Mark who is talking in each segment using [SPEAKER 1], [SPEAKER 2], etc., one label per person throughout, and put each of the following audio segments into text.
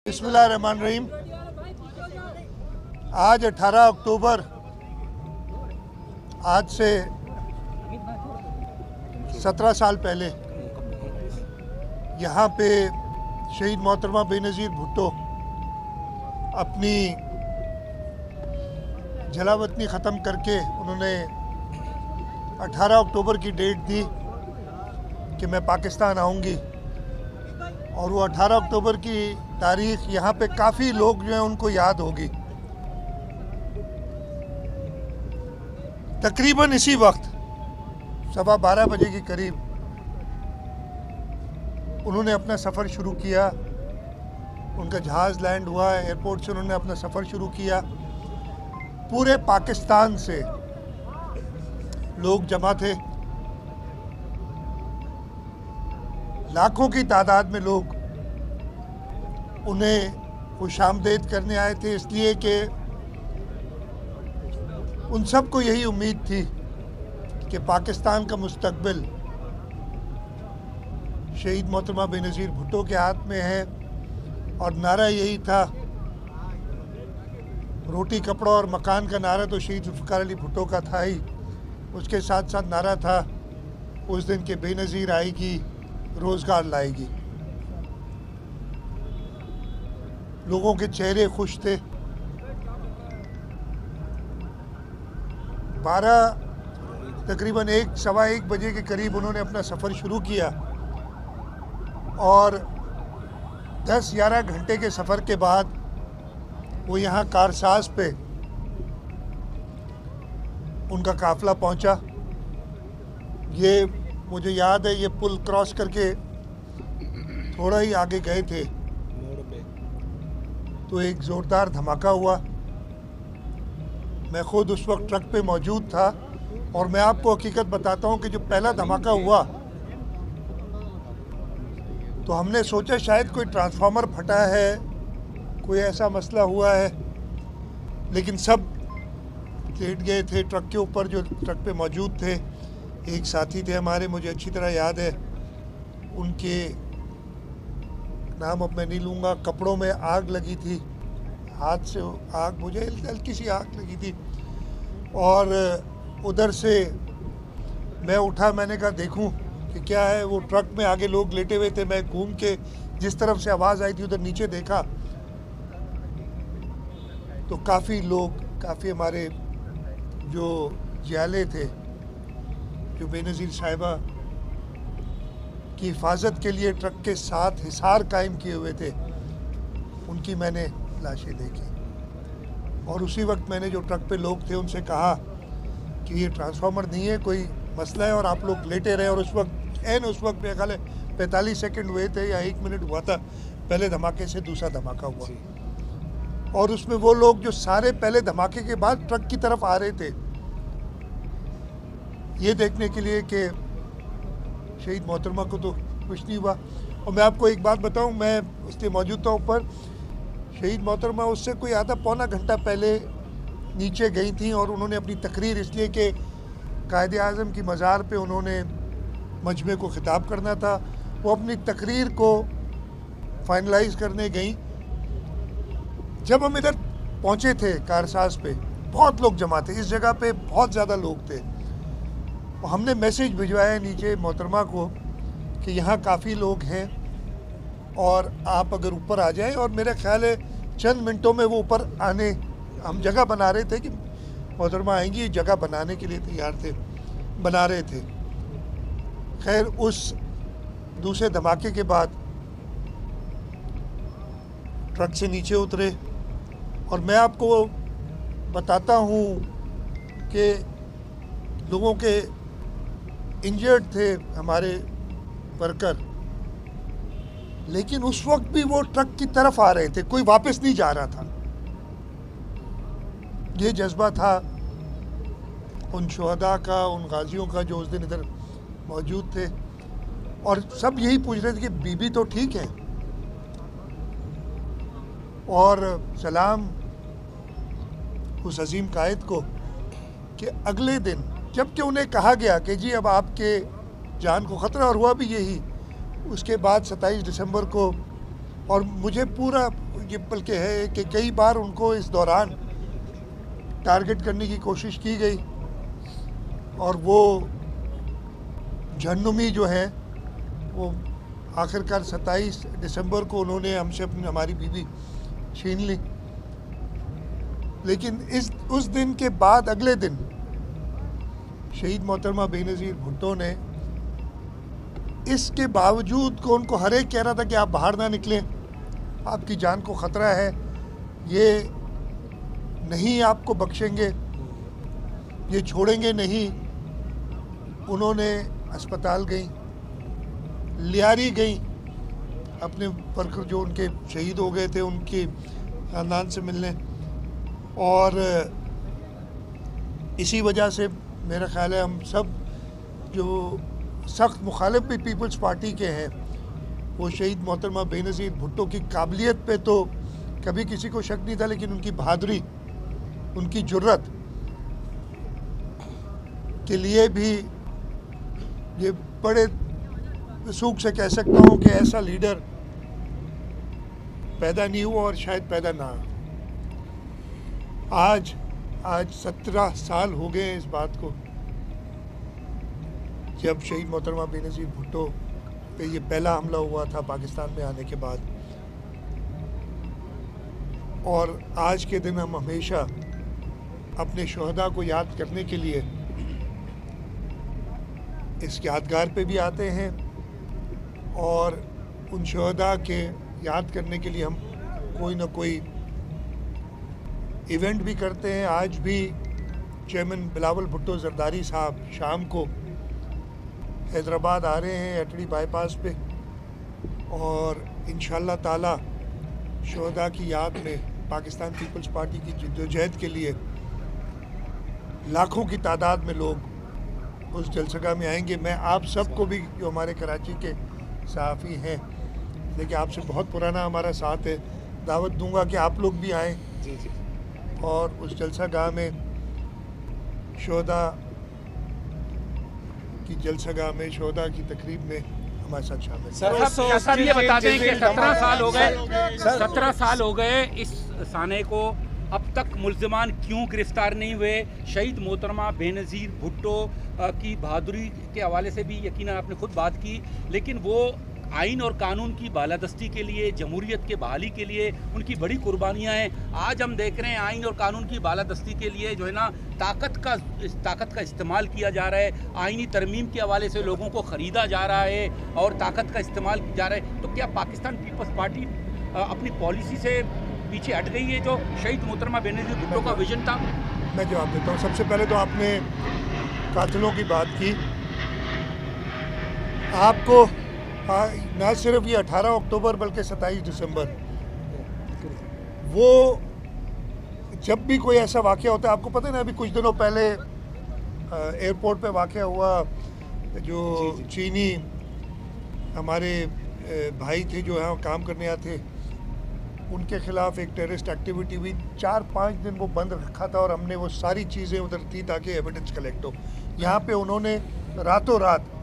[SPEAKER 1] बिस्मिल्लाहिर्रहमानिर्रहीम। आज 18 अक्टूबर, आज से 17 साल पहले यहाँ पे शहीद मोहतरमा बेनज़ीर भुट्टो अपनी जलावतनी ख़त्म करके उन्होंने 18 अक्टूबर की डेट दी कि मैं पाकिस्तान आऊँगी। और वो 18 अक्टूबर की तारीख यहाँ पे काफ़ी लोग जो हैं उनको याद होगी। तकरीबन इसी वक्त 12:15 बजे के करीब उन्होंने अपना सफ़र शुरू किया। उनका जहाज़ लैंड हुआ, एयरपोर्ट से उन्होंने अपना सफ़र शुरू किया। पूरे पाकिस्तान से लोग जमा थे, लाखों की तादाद में लोग उन्हें खुशामदीद करने आए थे, इसलिए कि उन सब को यही उम्मीद थी कि पाकिस्तान का मुस्तकबिल शहीद मोहतरमा बेनज़ीर भुट्टो के हाथ में है। और नारा यही था, रोटी कपड़ा और मकान का नारा तो शहीद ज़ुल्फ़िकार अली भुट्टो का था ही, उसके साथ साथ नारा था उस दिन के बेनज़ीर आएगी, रोज़गार लाएगी। लोगों के चेहरे खुश थे। 1 सवा एक बजे के करीब उन्होंने अपना सफ़र शुरू किया और 10-11 घंटे के सफ़र के बाद वो यहाँ कारसाज पे उनका काफ़िला पहुँचा। ये मुझे याद है, ये पुल क्रॉस करके थोड़ा ही आगे गए थे तो एक ज़ोरदार धमाका हुआ। मैं ख़ुद उस वक्त ट्रक पे मौजूद था और मैं आपको हकीकत बताता हूँ कि जो पहला धमाका हुआ तो हमने सोचा शायद कोई ट्रांसफार्मर फटा है, कोई ऐसा मसला हुआ है, लेकिन सब लेट गए थे ट्रक के ऊपर जो ट्रक पे मौजूद थे। एक साथी थे हमारे, मुझे अच्छी तरह याद है, उनके नाम अब मैं नहीं लूँगा। कपड़ों में आग लगी थी, हाथ से आग, मुझे हल्की सी आग लगी थी। और उधर से मैं उठा, मैंने कहा देखूं कि क्या है। वो ट्रक में आगे लोग लेटे हुए थे। मैं घूम के जिस तरफ से आवाज़ आई थी उधर नीचे देखा तो काफ़ी लोग, काफ़ी हमारे जो जियाले थे, जो बेनज़ीर साहिबा की हिफाजत के लिए ट्रक के साथ हिसार कायम किए हुए थे, उनकी मैंने लाशें देखी। और उसी वक्त मैंने जो ट्रक पे लोग थे उनसे कहा कि ये ट्रांसफार्मर नहीं है, कोई मसला है और आप लोग लेटे रहे। और उस वक्त मेरे ख्याल 45 सेकंड हुए थे या 1 मिनट हुआ था पहले धमाके से दूसरा धमाका हुआ। और उसमें वो लोग जो सारे पहले धमाके के बाद ट्रक की तरफ आ रहे थे, ये देखने के लिए कि शहीद मोहतरमा को तो कुछ नहीं हुआ। और मैं आपको एक बात बताऊं, मैं इसलिए मौजूद था ऊपर, शहीद मोहतरमा उससे कोई आधा पौना घंटा पहले नीचे गई थी और उन्होंने अपनी तकरीर, इसलिए कि कायद-ए-आज़म की मज़ार पे उन्होंने मजमे को ख़िताब करना था, वो अपनी तकरीर को फाइनलाइज करने गई। जब हम इधर पहुँचे थे कारसाज पे, बहुत लोग जमा थे, इस जगह पे बहुत ज़्यादा लोग थे। और हमने मैसेज भिजवाया नीचे मोहतरमा को कि यहाँ काफ़ी लोग हैं और आप अगर ऊपर आ जाएं। और मेरा ख्याल है चंद मिनटों में वो ऊपर आने, हम जगह बना रहे थे कि मोहतरमा आएंगी, जगह बनाने के लिए तैयार थे, बना रहे थे। खैर, उस दूसरे धमाके के बाद ट्रक से नीचे उतरे और मैं आपको बताता हूँ कि लोगों के इंजर्ड थे हमारे वर्कर, लेकिन उस वक्त भी वो ट्रक की तरफ आ रहे थे, कोई वापस नहीं जा रहा था। ये जज्बा था उन शुहदा का, उन गाजियों का जो उस दिन इधर मौजूद थे। और सब यही पूछ रहे थे कि बीबी तो ठीक है। और सलाम उस अजीम कायद को कि अगले दिन जबकि उन्हें कहा गया कि जी अब आपके जान को ख़तरा, और हुआ भी यही। उसके बाद 27 दिसंबर को, और मुझे पूरा ये बल्कि है कि कई बार उनको इस दौरान टारगेट करने की कोशिश की गई और वो झन्नुमी जो है वो आखिरकार 27 दिसंबर को उन्होंने हमसे हमारी बीवी छीन ली। लेकिन उस दिन के बाद अगले दिन शहीद मोहतरमा बेनज़ीर भुट्टो ने इसके बावजूद को उनको हर एक कह रहा था कि आप बाहर ना निकलें, आपकी जान को ख़तरा है, ये नहीं आपको बख्शेंगे, ये छोड़ेंगे नहीं। उन्होंने अस्पताल गई, लियारी गई, अपने वर्कर जो उनके शहीद हो गए थे उनके ख़ानदान से मिलने। और इसी वजह से मेरा ख़्याल है हम सब जो सख्त मुखालिफ भी पीपल्स पार्टी के हैं वो शहीद मोहतरमा बेनज़ीर भुट्टो की काबिलियत पे तो कभी किसी को शक नहीं था, लेकिन उनकी बहादुरी, उनकी जुर्रत के लिए भी ये बड़े सूख से कह सकता हूँ कि ऐसा लीडर पैदा नहीं हुआ और शायद पैदा ना। आज 17 साल हो गए इस बात को जब शहीद मोहतरमा बेनज़ीर भुट्टो पे ये पहला हमला हुआ था पाकिस्तान में आने के बाद। और आज के दिन हम हमेशा अपने शहदा को याद करने के लिए इस यादगार पे भी आते हैं और उन शहदा के याद करने के लिए हम कोई ना कोई इवेंट भी करते हैं। आज भी चेयरमैन बिलावल भुट्टो जरदारी साहब शाम को हैदराबाद आ रहे हैं एटड़ी बाईपास पे और इंशाअल्लाह ताला शहदा की याद में पाकिस्तान पीपल्स पार्टी की जद्दोजहद के लिए लाखों की तादाद में लोग उस जलसगाह में आएंगे। मैं आप सबको भी जो हमारे कराची के सहाफ़ी हैं, देखिए आपसे बहुत पुराना हमारा साथ है, दावत दूंगा कि आप लोग भी आएँ और उस जलसागाह में शहदा की जलसगाह में शहदा की तकरीब में हमारे साथ शामिल।
[SPEAKER 2] सर ये बता दें कि 17 साल हो गए इस साने को, अब तक मुल्ज़िमान क्यों गिरफ्तार नहीं हुए? शहीद मोहतरमा बेनज़ीर भुट्टो की बहादुरी के हवाले से भी यकीनन आपने खुद बात की, लेकिन वो आइन और कानून की बालादस्ती के लिए, जमहूरियत के बहाली के लिए उनकी बड़ी कुर्बानियाँ हैं। आज हम देख रहे हैं आइन और कानून की बालादस्ती के लिए जो है ना ताकत का इस्तेमाल किया जा रहा है, आइनी तरमीम के हवाले से लोगों को ख़रीदा जा रहा है और ताकत का इस्तेमाल किया जा रहा है। तो क्या पाकिस्तान पीपल्स पार्टी अपनी पॉलिसी से पीछे हट गई है जो शहीद मोहतरमा बेनज़ीर भुट्टो का विजन था?
[SPEAKER 1] मैं जवाब देता हूँ। सबसे पहले तो आपने कातिलों की बात की। आपको ना सिर्फ ये 18 अक्टूबर बल्कि 27 दिसंबर, वो जब भी कोई ऐसा वाक़या होता है, आपको पता है ना, अभी कुछ दिनों पहले एयरपोर्ट पे वाक़या हुआ, जो चीनी हमारे भाई थे जो यहाँ काम करने आए थे, उनके ख़िलाफ़ एक टेररिस्ट एक्टिविटी हुई। 4-5 दिन वो बंद रखा था और हमने वो सारी चीज़ें उधर थी ताकि एविडेंस कलेक्ट हो। यहाँ पे उन्होंने रातों रात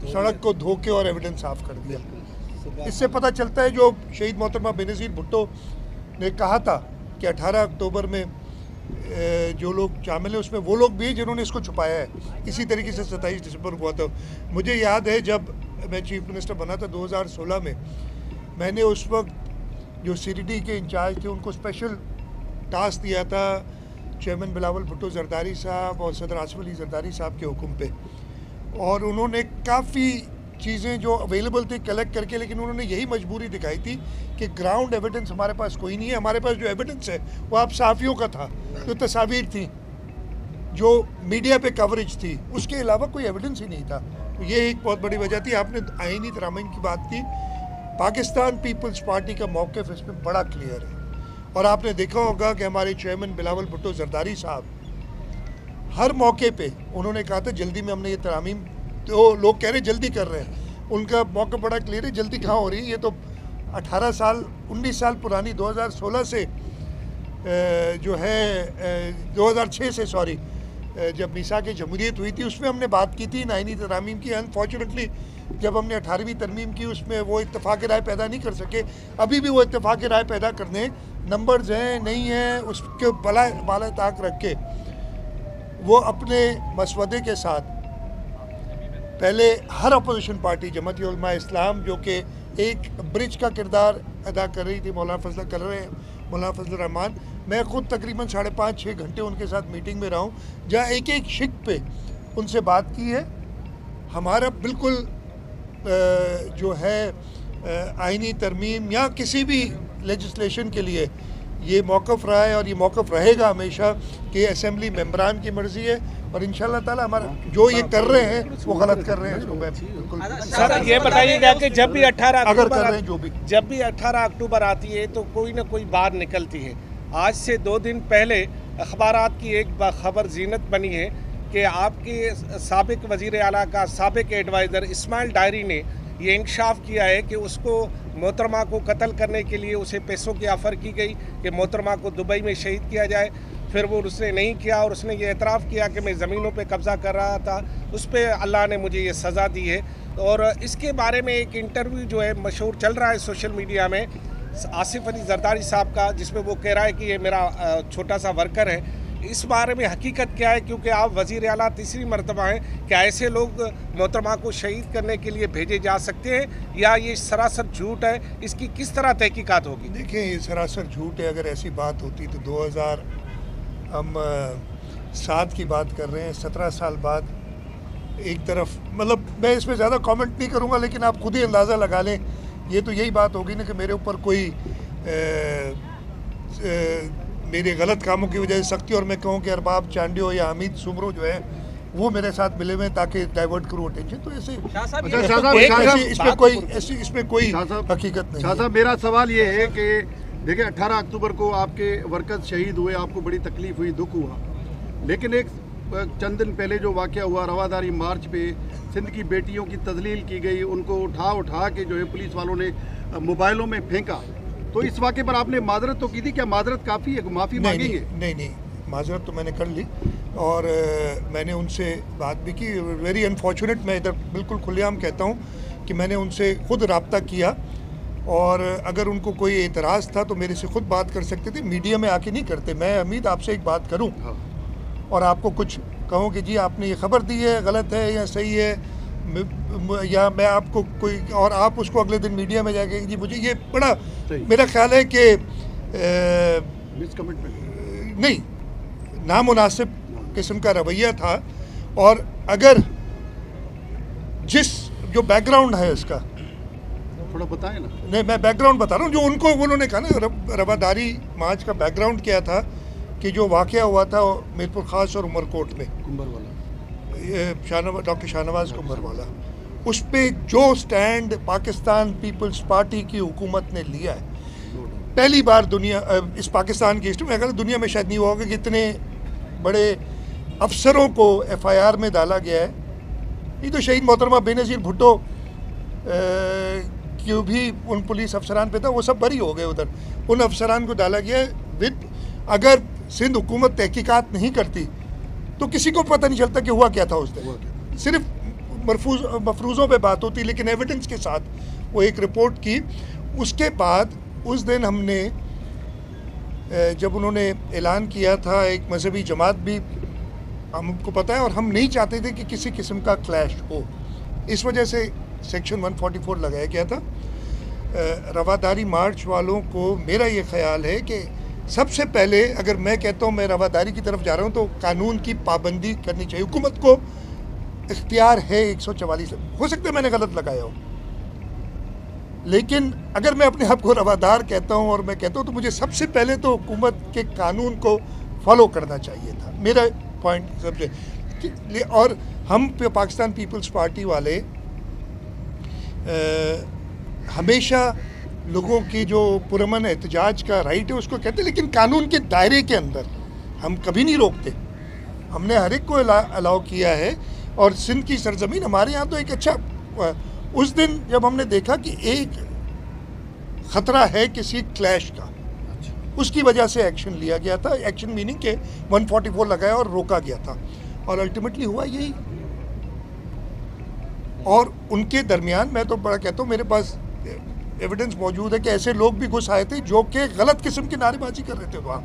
[SPEAKER 1] सड़क को धो के और एविडेंस साफ कर दिया। इससे पता चलता है जो शहीद मोहतरमा बेनज़ीर भुट्टो ने कहा था कि 18 अक्टूबर में जो लोग शामिल हैं उसमें वो लोग भी जिन्होंने इसको छुपाया है। इसी तरीके से 27 दिसंबर हुआ था। मुझे याद है जब मैं चीफ मिनिस्टर बना था 2016 में, मैंने उस वक्त जो CDD के इंचार्ज थे उनको स्पेशल टास्क दिया था चेयरमैन बिलावल भुट्टो जरदारी साहब और सदर आसिफ अली जरदारी साहब के हुक्म पे, और उन्होंने काफ़ी चीज़ें जो अवेलेबल थी कलेक्ट करके, लेकिन उन्होंने यही मजबूरी दिखाई थी कि ग्राउंड एविडेंस हमारे पास कोई नहीं है। हमारे पास जो एविडेंस है वो आप सहाफ़ियों का था, जो तस्वीर थी, जो मीडिया पे कवरेज थी, उसके अलावा कोई एविडेंस ही नहीं था। तो ये एक बहुत बड़ी वजह थी। आपने आइनी तरामीम की बात की, पाकिस्तान पीपल्स पार्टी का मौक़िफ़ इसमें बड़ा क्लियर है। और आपने देखा होगा कि हमारे चेयरमैन बिलावल भुट्टो जरदारी साहब हर मौके पे उन्होंने कहा था जल्दी में हमने ये तरामीम, तो लोग कह रहे जल्दी कर रहे हैं, उनका मौका बड़ा क्लियर है। जल्दी कहाँ हो रही है? ये तो 19 साल पुरानी 2016 से जो है 2006 से जब मीसा की जमहूरियत हुई थी उसमें हमने बात की थी आइनी तरामीम की। अनफॉर्चुनेटली जब हमने 18वीं तरमीम की उसमें वो इत्तेफाक राय पैदा नहीं कर सके। अभी भी वो इत्तेफाक राय पैदा करने, नंबर्स हैं नहीं हैं उसके बाला ताक रख के वो अपने मसवदे के साथ पहले हर अपोजिशन पार्टी जमात उलमा इस्लाम जो कि एक ब्रिज का किरदार अदा कर रही थी, मौलाना फजल रहमान, मैं ख़ुद तकरीबन 5.5-6 घंटे उनके साथ मीटिंग में रहा हूँ, जहाँ एक एक शिक पे उनसे बात की है। हमारा बिल्कुल जो है आइनी तरमीम या किसी भी लेजिस्लेशन के लिए ये मौक़िफ़ रहा है और ये मौक़िफ़ रहेगा हमेशा कि असेंबली मेंबरान की मर्ज़ी है और इंशाअल्लाह ताला हमारा जो ये कर रहे हैं वो गलत कर रहे हैं। इसको मैं बिल्कुल
[SPEAKER 3] सर ये बताइएगा कि जब भी 18
[SPEAKER 1] अगर कर रहे हैं जब भी
[SPEAKER 3] 18 अक्टूबर आती है तो कोई ना कोई बात निकलती है। आज से 2 दिन पहले अखबारात की एक खबर जीनत बनी है कि आपके साबिक वज़ीर आला का साबिक एडवाइज़र इस्माइल डायरी ने ये इंकशाफ किया है कि उसको मोहतरमा को कत्ल करने के लिए उसे पैसों की ऑफ़र की गई कि मोहतरमा को दुबई में शहीद किया जाए। फिर वो उसने नहीं किया और उसने ये एतराफ़ किया कि मैं ज़मीनों पे कब्ज़ा कर रहा था, उस पर अल्लाह ने मुझे ये सज़ा दी है। और इसके बारे में एक इंटरव्यू जो है मशहूर चल रहा है सोशल मीडिया में आसिफ अली जरदारी साहब का, जिसमें वो कह रहा है कि ये मेरा छोटा सा वर्कर है। इस बारे में हकीकत क्या है, क्योंकि आप वज़ीर आला तीसरी मरतबा हैं, क्या ऐसे लोग मोहतरमा को शहीद करने के लिए भेजे जा सकते हैं या ये सरासर झूठ है? इसकी किस तरह तहकीकात होगी?
[SPEAKER 1] देखिए ये सरासर झूठ है। अगर ऐसी बात होती तो 2007 की बात कर रहे हैं, 17 साल बाद एक तरफ, मतलब मैं इसमें ज़्यादा कमेंट नहीं करूँगा, लेकिन आप खुद ही अंदाज़ा लगा लें। ये तो यही बात होगी ना कि मेरे ऊपर कोई मेरे गलत कामों की वजह से सख्ती, और मैं कहूँ कि अरबाब चांडियो या हमीद सुमरो जो है वो मेरे साथ मिले हुए ताकि डाइवर्ट करूँ अटेंशन। तो ऐसे इसमें कोई हकीकत नहीं।
[SPEAKER 4] शाह साहब मेरा सवाल ये है कि देखिए 18 अक्टूबर को आपके वर्कर्स शहीद हुए, आपको बड़ी तकलीफ हुई, दुख हुआ, लेकिन एक चंद दिन पहले जो वाक़या हुआ रवादारी मार्च पे सिंध की बेटियों की तजलील की गई, उनको उठा के जो है पुलिस वालों ने मोबाइलों में फेंका, तो इस वाक़े पर आपने माजरत तो की थी, क्या माजरत काफ़ी है, माफ़ी मांगेंगे?
[SPEAKER 1] नहीं, माजरत तो मैंने कर ली और मैंने उनसे बात भी की। वेरी अनफॉर्चुनेट, मैं इधर बिल्कुल खुलेआम कहता हूँ कि मैंने उनसे खुद रब्ता किया और अगर उनको कोई एतराज़ था तो मेरे से खुद बात कर सकते थे, मीडिया में आके नहीं करते। मैं हमीद आपसे एक बात करूँ और आपको कुछ कहूँ कि जी आपने ये खबर दी है, गलत है या सही है, या मैं आपको कोई और आप उसको अगले दिन मीडिया में जाके जी मुझे ये बड़ा मेरा ख्याल है कि नहीं, नामुनासिब किस्म का रवैया था। और अगर जिस जो बैकग्राउंड है इसका
[SPEAKER 4] थोड़ा बताएं ना।
[SPEAKER 1] नहीं, मैं बैकग्राउंड बता रहा हूँ जो उन्होंने कहा ना, रवादारी मार्च का बैकग्राउंड क्या था कि जो वाक़या हुआ था मीरपुर ख़ास और उमरकोट में, डॉक्टर शाहनवाज कुंबर वाला, उस पर जो स्टैंड पाकिस्तान पीपल्स पार्टी की हुकूमत ने लिया है, पहली बार दुनिया इस पाकिस्तान की हिस्ट्री में, अगर दुनिया में शायद नहीं हुआ होगा कि इतने बड़े अफसरों को FIR में डाला गया है। ये तो शहीद मोहतरमा बेनज़ीर भुट्टो क्यों भी उन पुलिस अफसरान पे था, वो सब बरी हो गए उधर, उन अफसरान को डाला गया विद। अगर सिंध हुकूमत तहकीकात नहीं करती तो किसी को पता नहीं चलता कि हुआ क्या था उस दिन, सिर्फ मफरूज़ों पे बात होती, लेकिन एविडेंस के साथ वो एक रिपोर्ट की। उसके बाद उस दिन हमने जब उन्होंने ऐलान किया था, एक मजहबी जमात भी हमको पता है और हम नहीं चाहते थे कि किसी किस्म का क्लैश हो, इस वजह से सेक्शन 144 लगाया गया था। रवादारी मार्च वालों को मेरा ये ख्याल है कि सबसे पहले अगर मैं कहता हूँ मैं रवादारी की तरफ जा रहा हूँ तो कानून की पाबंदी करनी चाहिए। हुकूमत को इख्तियार है 144, हो सकता है मैंने गलत लगाया हो, लेकिन अगर मैं अपने आप को रवादार कहता हूँ और मैं कहता हूँ तो मुझे सबसे पहले तो हुकूमत के कानून को फॉलो करना चाहिए था, मेरा पॉइंट सबसे। और हम पाकिस्तान पीपल्स पार्टी वाले हमेशा लोगों की जो पुरअमन एहतजाज का राइट है उसको कहते हैं, लेकिन कानून के दायरे के अंदर हम कभी नहीं रोकते। हमने हर एक को अलाउ किया है और सिंध की सरजमीन हमारे यहाँ तो एक अच्छा, उस दिन जब हमने देखा कि एक ख़तरा है किसी क्लैश का, उसकी वजह से एक्शन लिया गया था। एक्शन मीनिंग के 144 लगाया और रोका गया था और अल्टीमेटली हुआ यही। और उनके दरमियान मैं तो बड़ा कहता हूँ, मेरे पास एविडेंस मौजूद है कि ऐसे लोग भी घुस आए थे जो कि गलत किस्म की नारेबाजी कर रहे थे वहाँ।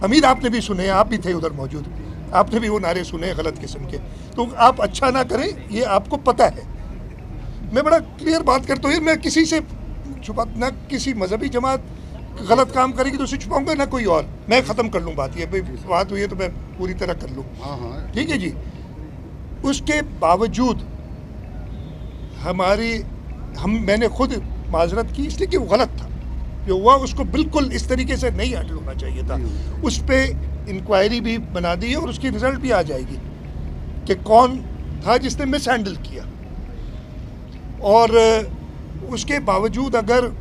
[SPEAKER 1] हमीद, आपने भी सुने, आप भी थे उधर मौजूद, आपने भी वो नारे सुने गलत किस्म के। तो आप अच्छा ना करें, ये आपको पता है। मैं बड़ा क्लियर बात करता हूँ, मैं किसी से छुपा ना, किसी मजहबी जमात गलत काम करेगी तो उसे छुपाऊंगा ना कोई और। मैं ख़त्म कर लूँ बात, ये भाई बात हुई है तो मैं पूरी तरह कर लूँ, ठीक है जी। उसके बावजूद मैंने खुद माजरत की, इसलिए कि वो गलत था जो हुआ, उसको बिल्कुल इस तरीके से नहीं हैंडल होना चाहिए था। उस पर इंक्वायरी भी बना दी है और उसकी रिजल्ट भी आ जाएगी कि कौन था जिसने मिस हैंडल किया। और उसके बावजूद अगर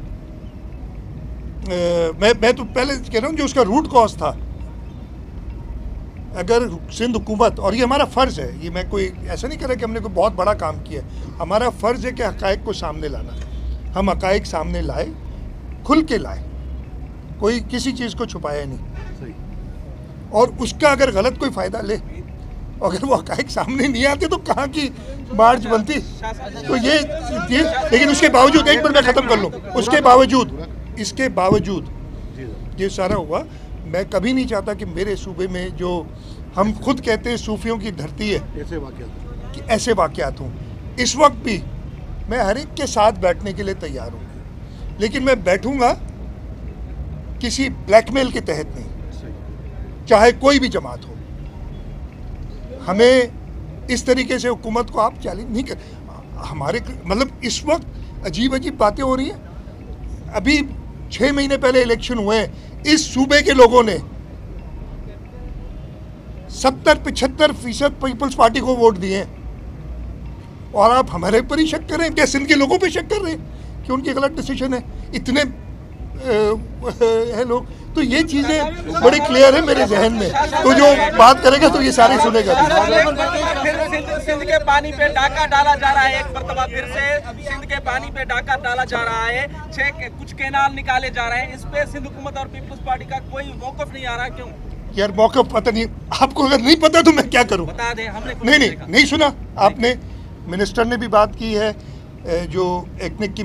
[SPEAKER 1] मैं तो पहले कह रहा हूँ जो उसका रूट कॉज था, अगर सिंध हुकूमत, और ये हमारा फ़र्ज़ है, ये मैं कोई ऐसा नहीं कर रहा कि हमने कोई बहुत बड़ा काम किया, हमारा फ़र्ज़ है कि हक़ाइक़ को सामने लाना। हम हक़ाइक़ सामने लाए, खुल के लाए, कोई किसी चीज़ को छुपाया नहीं। और उसका अगर गलत कोई फ़ायदा ले, अगर वो हक़ाइक़ सामने नहीं आते तो कहाँ की मार्च बनती। तो ये लेकिन उसके बावजूद, एक मिनट में ख़त्म कर लूँ, इसके बावजूद ये सारा हुआ। मैं कभी नहीं चाहता कि मेरे सूबे में, जो हम खुद कहते हैं सूफियों की धरती है, ऐसे वाक़यात हों। इस वक्त भी मैं हर एक के साथ बैठने के लिए तैयार हूँ, लेकिन मैं बैठूंगा किसी ब्लैकमेल के तहत नहीं, चाहे कोई भी जमात हो। हमें इस तरीके से हुकूमत को आप चैलेंज नहीं कर, हमारे मतलब इस वक्त अजीब अजीब बातें हो रही हैं। अभी 6 महीने पहले इलेक्शन हुए हैं, इस सूबे के लोगों ने 70-75% पीपल्स पार्टी को वोट दिए हैं, और आप हमारे पर ही शक कर रहे हैं? क्या सिंध के लोगों पे शक कर रहे हैं कि उनकी गलत डिसीजन है? इतने है लोग। तो ये चीज़ें बड़ी क्लियर है मेरे जहन में, तो जो बात करेगा तो ये सारी सुनेगा।
[SPEAKER 5] सिंध के पानी पे डाका डाला जा रहा है, एक मरतबा फिर से सिंध के पानी पे डाका डाला जा रहा है, कुछ कैनाल निकाले जा रहे हैं। इस पे सिंध हुकूमत और पीपल्स पार्टी का कोई मौक़िफ़ नहीं आ रहा, क्यों?
[SPEAKER 1] यार मौक़िफ़ पता नहीं, आपको अगर नहीं पता तो मैं क्या करूँ?
[SPEAKER 5] बता दें, हमने
[SPEAKER 1] नहीं सुना आपने। मिनिस्टर ने भी बात की है, जो एक्निक की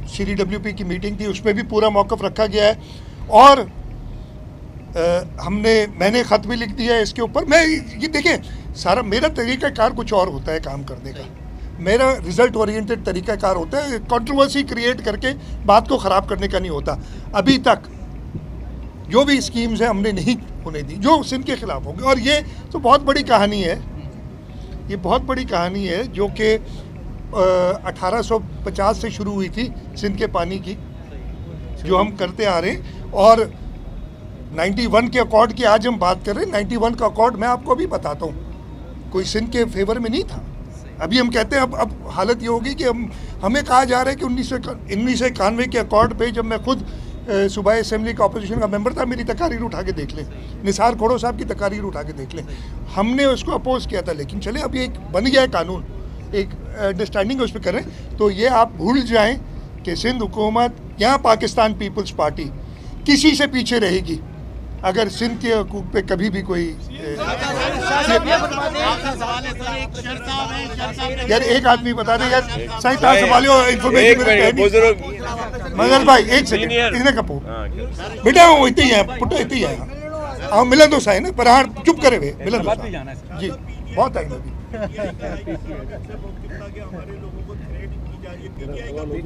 [SPEAKER 1] CDWP की मीटिंग थी, उस पर भी पूरा मौक़िफ़ रखा गया है, और मैंने ख़त भी लिख दिया है इसके ऊपर। मैं ये देखें, सारा मेरा तरीक़ाकार कुछ और होता है काम करने का, मेरा रिज़ल्ट ओरिएंटेड तरीक़ाकार होता है, कंट्रोवर्सी क्रिएट करके बात को ख़राब करने का नहीं होता। अभी तक जो भी स्कीम्स हैं हमने नहीं होने दी जो सिंध के ख़िलाफ़ होगी, और ये तो बहुत बड़ी कहानी है, ये बहुत बड़ी कहानी है जो कि 1850 से शुरू हुई थी सिंध के पानी की, जो हम करते आ रहे हैं। और 91 के अकॉर्ड की आज हम बात कर रहे हैं। 91 का अकॉर्ड मैं आपको अभी बताता हूँ, कोई सिंध के फेवर में नहीं था। अभी हम कहते हैं अब हालत ये होगी कि हमें कहा जा रहा है कि 1991 के अकॉर्ड पे, जब मैं खुद सूबाई असेंबली का अपोजिशन का मेंबर था, मेरी तकारीर उठा के देख लें, निसार खोड़ो साहब की तकारीर उठा के देख लें, हमने उसको अपोज किया था। लेकिन चले अभी एक बन गया है कानून, एक अंडरस्टैंडिंग उस पर करें, तो ये आप भूल जाएं कि सिंध हुकूमत या पाकिस्तान पीपल्स पार्टी किसी से पीछे रहेगी अगर सिंध के हकूक़ पे कभी भी कोई यार एक आदमी बता दे यार, साईं तां संभालियो इंफॉर्मेशन। मगर भाई एक सेकंड, इन्हें कपो बेटा वो इतने ही है, पुटो इतने ही है, हाँ मिलन तो साईं ना, पर हाँ चुप करे वे मिलन तो जी, बहुत टाइम अभी।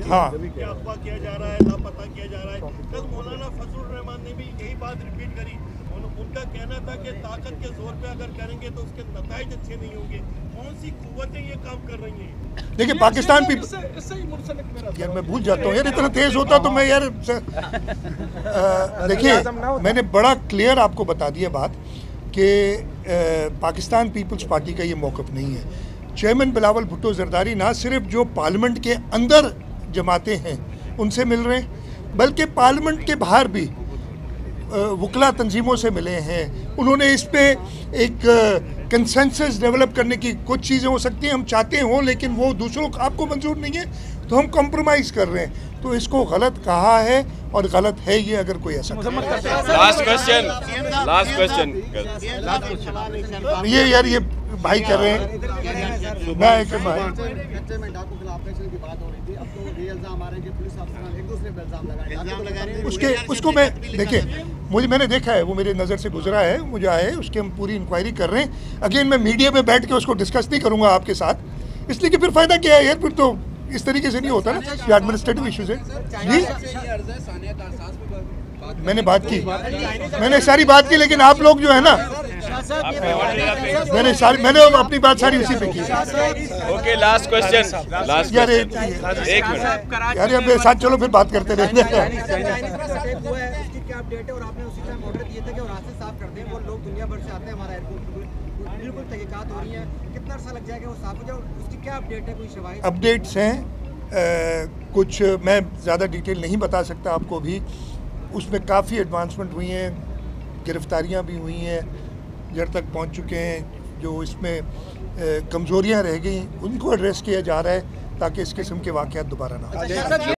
[SPEAKER 1] हाँ
[SPEAKER 6] अफवाह किया जा रहा है, लापता किया जा रहा है। कल मौलाना फजलुर रहमान ने भी यही बात रिपीट करी, उनका कहना था कि ताकत के जोर पे अगर करेंगे तो उसके नताइज अच्छे नहीं होंगे। कौन सी कुव्वतें ये काम कर रही हैं?
[SPEAKER 1] देखिए पाकिस्तान भी, यार मैं भूल जाता हूँ यार, इतना तेज होता तो मैं यार देखिए मैंने बड़ा क्लियर आपको बता दिया बात कि पाकिस्तान पीपल्स पार्टी का ये मौक़िफ़ नहीं है। चेयरमैन बिलावल भुट्टो जरदारी ना सिर्फ जो पार्लियामेंट के अंदर जमाते हैं उनसे मिल रहे हैं, बल्कि पार्लियामेंट के बाहर भी वकला तंजीमों से मिले हैं। उन्होंने इस पे एक कंसेंसस डेवलप करने की, कुछ चीज़ें हो सकती हैं हम चाहते हों लेकिन वो दूसरों को आपको मंजूर नहीं है, तो हम कॉम्प्रोमाइज़ कर रहे हैं। तो इसको गलत कहा है और गलत है ये, अगर कोई ऐसा
[SPEAKER 7] लास्ट क्वेश्चन
[SPEAKER 1] ये यार ये भाई कर रहे हैं मैं एक भाई उसको मैं देखिए मैंने देखा है, वो मेरे नज़र से गुजरा है, मुझे आया है, उसकी हम पूरी इंक्वायरी कर रहे हैं। अगेन मैं मीडिया पे बैठ के उसको डिस्कस नहीं करूंगा आपके साथ, इसलिए कि फिर फ़ायदा क्या है यार, फिर तो इस तरीके से नहीं होता ना, ये एडमिनिस्ट्रेटिव इश्यूज है जी। मैंने बात की, मैंने सारी बात की, लेकिन आप लोग जो है ना, मैंने अपनी बात सारी उसी पे की।
[SPEAKER 7] ओके, लास्ट क्वेश्चन
[SPEAKER 1] यार एक
[SPEAKER 7] मिनट
[SPEAKER 1] यार मेरे साथ चलो फिर बात करते रहेंगे। अपडेट्स हैं कुछ, मैं ज़्यादा डिटेल नहीं बता सकता आपको अभी। उसमें काफ़ी एडवांसमेंट हुई हैं, गिरफ्तारियां भी हुई हैं, जड़ तक पहुंच चुके हैं। जो इसमें कमज़ोरियां रह गई उनको एड्रेस किया जा रहा है ताकि इस किस्म के वाक़यात दोबारा ना हो।